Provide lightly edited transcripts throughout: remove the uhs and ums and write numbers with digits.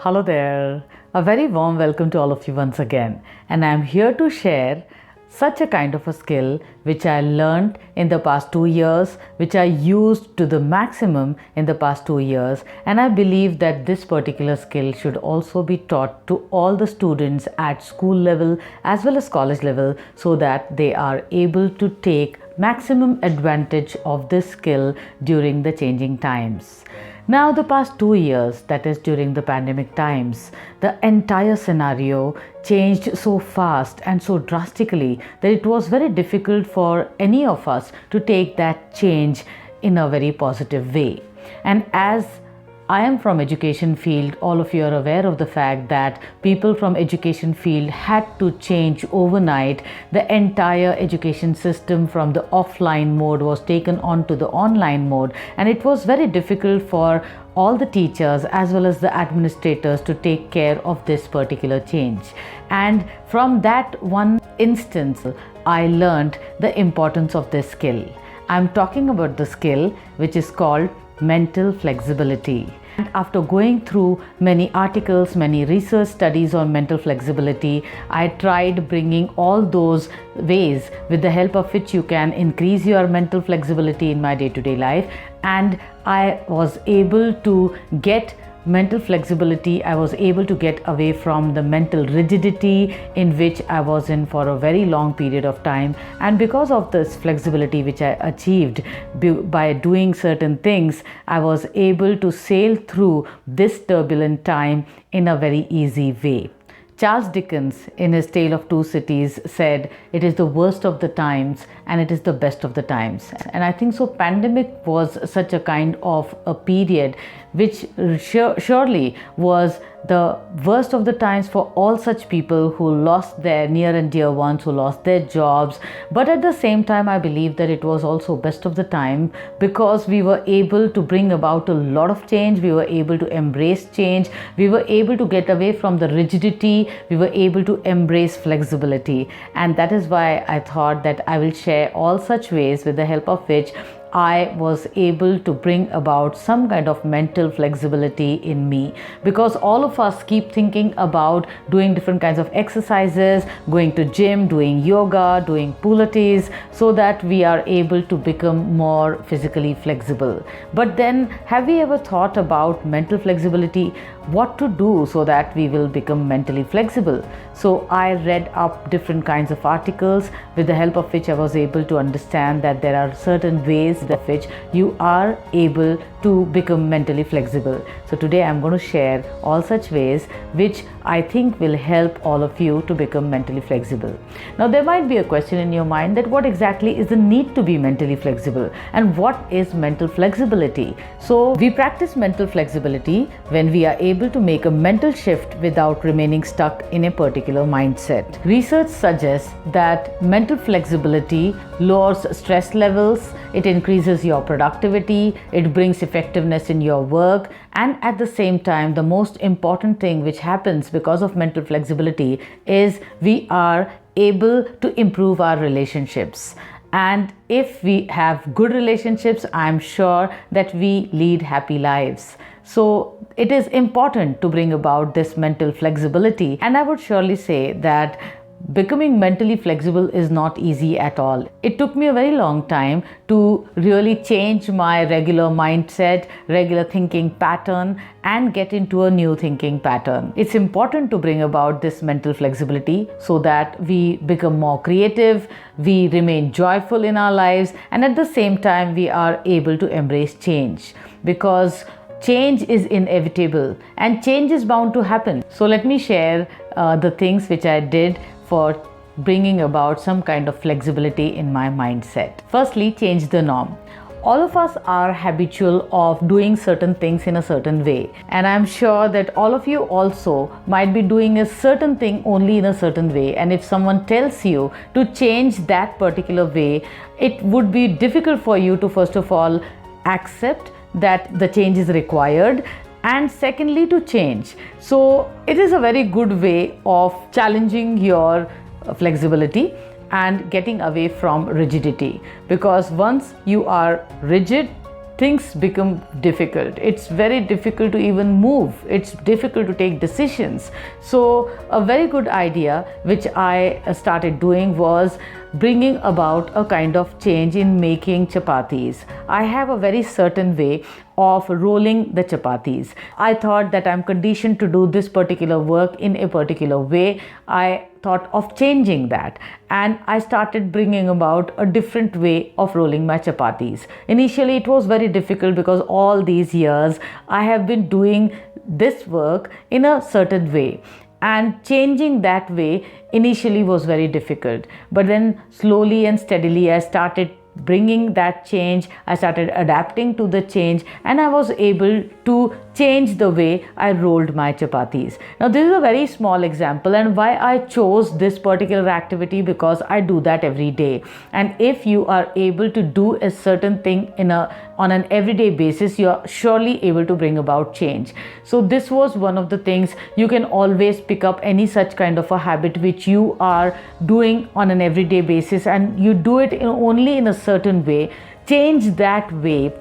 Hello there. A very warm welcome to all of you once again. And I'm here to share such a kind of a skill which I learned in the past 2 years, which I used to the maximum in the past 2 years. And I believe that this particular skill should also be taught to all the students at school level as well as college level so that they are able to take maximum advantage of this skill during the changing times. Now, the past 2 years, that is during the pandemic times, the entire scenario changed so fast and so drastically that it was very difficult for any of us to take that change in a very positive way. And as I am from education field, all of you are aware of the fact that people from education field had to change overnight. The entire education system from the offline mode was taken on to the online mode, and it was very difficult for all the teachers as well as the administrators to take care of this particular change. And from that one instance, I learned the importance of this skill. I'm talking about the skill which is called mental flexibility. And after going through many articles, many research studies on mental flexibility, I tried bringing all those ways with the help of which you can increase your mental flexibility in my day-to-day life. And I was able to get mental flexibility. I was able to get away from the mental rigidity in which I was in for a very long period of time. And because of this flexibility which I achieved by doing certain things, I was able to sail through this turbulent time in a very easy way. Charles Dickens, in his Tale of Two Cities, said, "It is the worst of the times and it is the best of the times." And I think so pandemic was such a kind of a period which surely was the worst of the times for all such people who lost their near and dear ones, who lost their jobs. But at the same time, I believe that it was also best of the time because we were able to bring about a lot of change. We were able to embrace change. We were able to get away from the rigidity. We were able to embrace flexibility. And that is why I thought that I will share all such ways with the help of which I was able to bring about some kind of mental flexibility in me, because all of us keep thinking about doing different kinds of exercises, going to gym, doing yoga, doing Pilates, so that we are able to become more physically flexible. But then, have we ever thought about mental flexibility? What to do so that we will become mentally flexible? So I read up different kinds of articles with the help of which I was able to understand that there are certain ways of which you are able to become mentally flexible. So today I'm going to share all such ways which I think will help all of you to become mentally flexible. Now there might be a question in your mind that what exactly is the need to be mentally flexible and what is mental flexibility? So we practice mental flexibility when we are able to make a mental shift without remaining stuck in a particular mindset. Research suggests that mental flexibility lowers stress levels, it increases your productivity, it brings effectiveness in your work, and at the same time, the most important thing which happens because of mental flexibility is we are able to improve our relationships. And if we have good relationships, I'm sure that we lead happy lives. So it is important to bring about this mental flexibility. And I would surely say that becoming mentally flexible is not easy at all. It took me a very long time to really change my regular mindset, regular thinking pattern, and get into a new thinking pattern. It's important to bring about this mental flexibility so that we become more creative, we remain joyful in our lives, and at the same time we are able to embrace change, because change is inevitable and change is bound to happen. So let me share the things which I did for bringing about some kind of flexibility in my mindset. Firstly, change the norm. All of us are habitual of doing certain things in a certain way, and I'm sure that all of you also might be doing a certain thing only in a certain way, and if someone tells you to change that particular way, it would be difficult for you to first of all accept that the change is required, and secondly to change. So it is a very good way of challenging your flexibility and getting away from rigidity, because once you are rigid things become difficult. It's very difficult to even move. It's difficult to take decisions. So a very good idea which I started doing was bringing about a kind of change in making chapatis. I have a very certain way of rolling the chapatis. I thought that I'm conditioned to do this particular work in a particular way. I thought of changing that, and I started bringing about a different way of rolling my chapatis. Initially it was very difficult because all these years I have been doing this work in a certain way, and changing that way initially was very difficult. But then slowly and steadily I started bringing that change. I started adapting to the change, and I was able to change the way I rolled my chapatis. Now this is a very small example, and why I chose this particular activity, because I do that every day. And if you are able to do a certain thing on an everyday basis, you are surely able to bring about change. So this was one of the things. You can always pick up any such kind of a habit which you are doing on an everyday basis, and you do it only in a certain way. Change that way,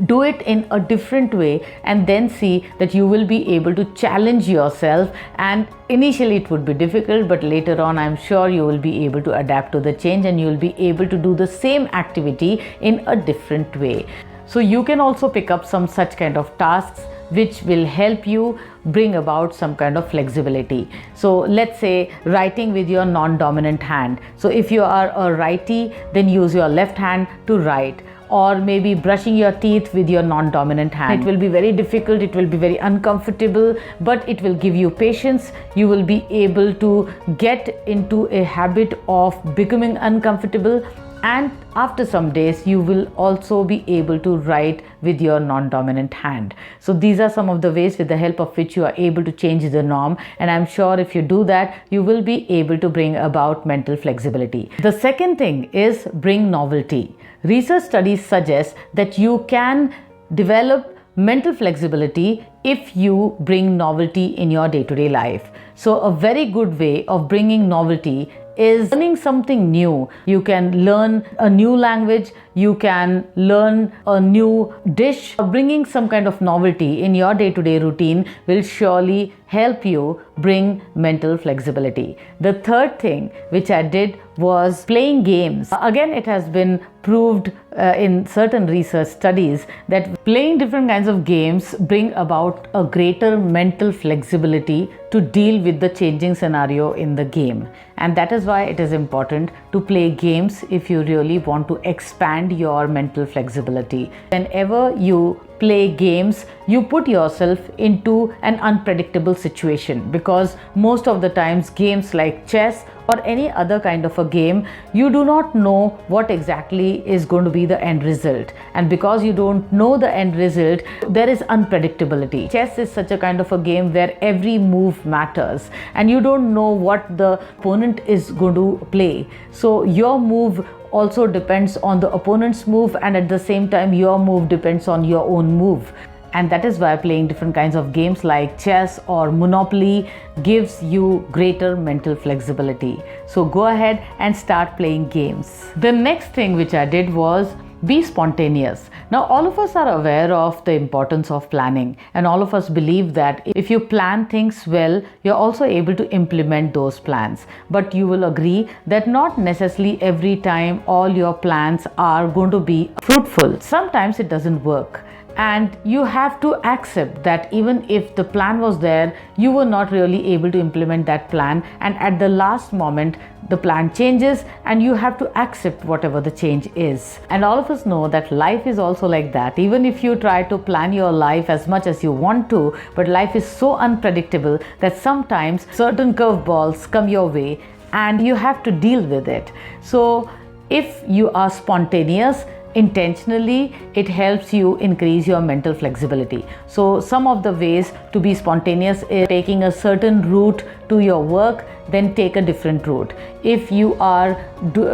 do it in a different way, and then see that you will be able to challenge yourself. And initially it would be difficult, but later on I'm sure you will be able to adapt to the change, and you will be able to do the same activity in a different way. So you can also pick up some such kind of tasks which will help you bring about some kind of flexibility. So let's say writing with your non-dominant hand. So if you are a righty, then use your left hand to write. Or maybe brushing your teeth with your non-dominant hand. It will be very difficult, it will be very uncomfortable, but it will give you patience. You will be able to get into a habit of becoming uncomfortable, and after some days you will also be able to write with your non-dominant hand. So these are some of the ways with the help of which you are able to change the norm, and I'm sure if you do that, you will be able to bring about mental flexibility. The second thing is bring novelty. Research studies suggest that you can develop mental flexibility if you bring novelty in your day-to-day life. So a very good way of bringing novelty is learning something new. You can learn a new language, you can learn a new dish. Bringing some kind of novelty in your day-to-day routine will surely help you bring mental flexibility. The third thing which I did was playing games. Again, it has been proved in certain research studies that playing different kinds of games bring about a greater mental flexibility to deal with the changing scenario in the game. And that is why it is important to play games if you really want to expand your mental flexibility. Whenever you play games, you put yourself into an unpredictable situation, because most of the times games like chess or any other kind of a game, you do not know what exactly is going to be the end result. And because you don't know the end result, there is unpredictability. Chess is such a kind of a game where every move matters, and you don't know what the opponent is going to play. So your move also depends on the opponent's move, and at the same time your move depends on your own move. And that is why playing different kinds of games like chess or Monopoly gives you greater mental flexibility. So go ahead and start playing games. The next thing which I did was be spontaneous. Now, all of us are aware of the importance of planning, and all of us believe that if you plan things well, you're also able to implement those plans. But you will agree that not necessarily every time all your plans are going to be fruitful. Sometimes it doesn't work. And you have to accept that even if the plan was there, you were not really able to implement that plan, and at the last moment the plan changes and you have to accept whatever the change is. And all of us know that life is also like that. Even if you try to plan your life as much as you want to, but life is so unpredictable that sometimes certain curveballs come your way and you have to deal with it. So if you are spontaneous, intentionally, it helps you increase your mental flexibility. So some of the ways to be spontaneous is taking a certain route to your work, then take a different route. If you are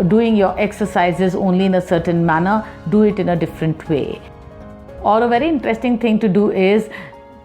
doing your exercises only in a certain manner, do it in a different way. Or a very interesting thing to do is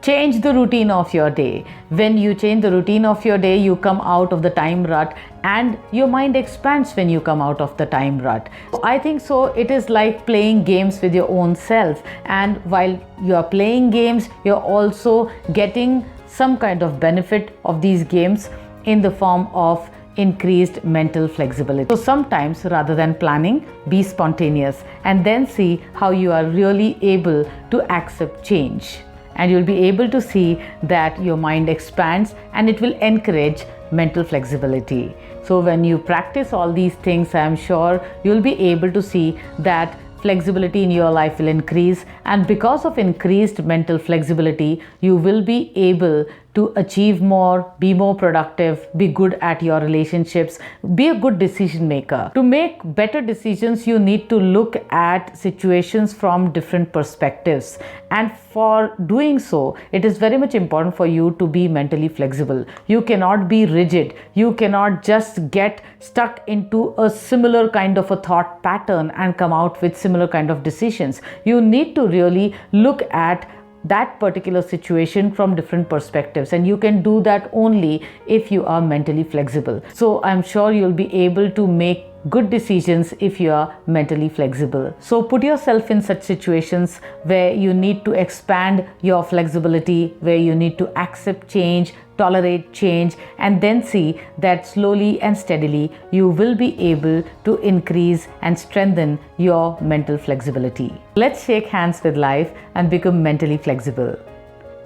Change the routine of your day. When you change the routine of your day, you come out of the time rut and your mind expands when you come out of the time rut. I think so. It is like playing games with your own self. And while you are playing games, you're also getting some kind of benefit of these games in the form of increased mental flexibility. So sometimes, rather than planning, be spontaneous and then see how you are really able to accept change. And you'll be able to see that your mind expands and it will encourage mental flexibility. So when you practice all these things, I am sure you'll be able to see that flexibility in your life will increase, and because of increased mental flexibility, you will be able to achieve more, be more productive, be good at your relationships, be a good decision maker. To make better decisions, you need to look at situations from different perspectives, and for doing so, it is very much important for you to be mentally flexible. You cannot be rigid. You cannot just get stuck into a similar kind of a thought pattern and come out with similar kind of decisions. You need to really look at that particular situation from different perspectives, and you can do that only if you are mentally flexible. So I'm sure you'll be able to make good decisions if you are mentally flexible. So put yourself in such situations where you need to expand your flexibility, where you need to accept change, tolerate change, and then see that slowly and steadily you will be able to increase and strengthen your mental flexibility. Let's shake hands with life and become mentally flexible.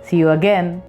See you again.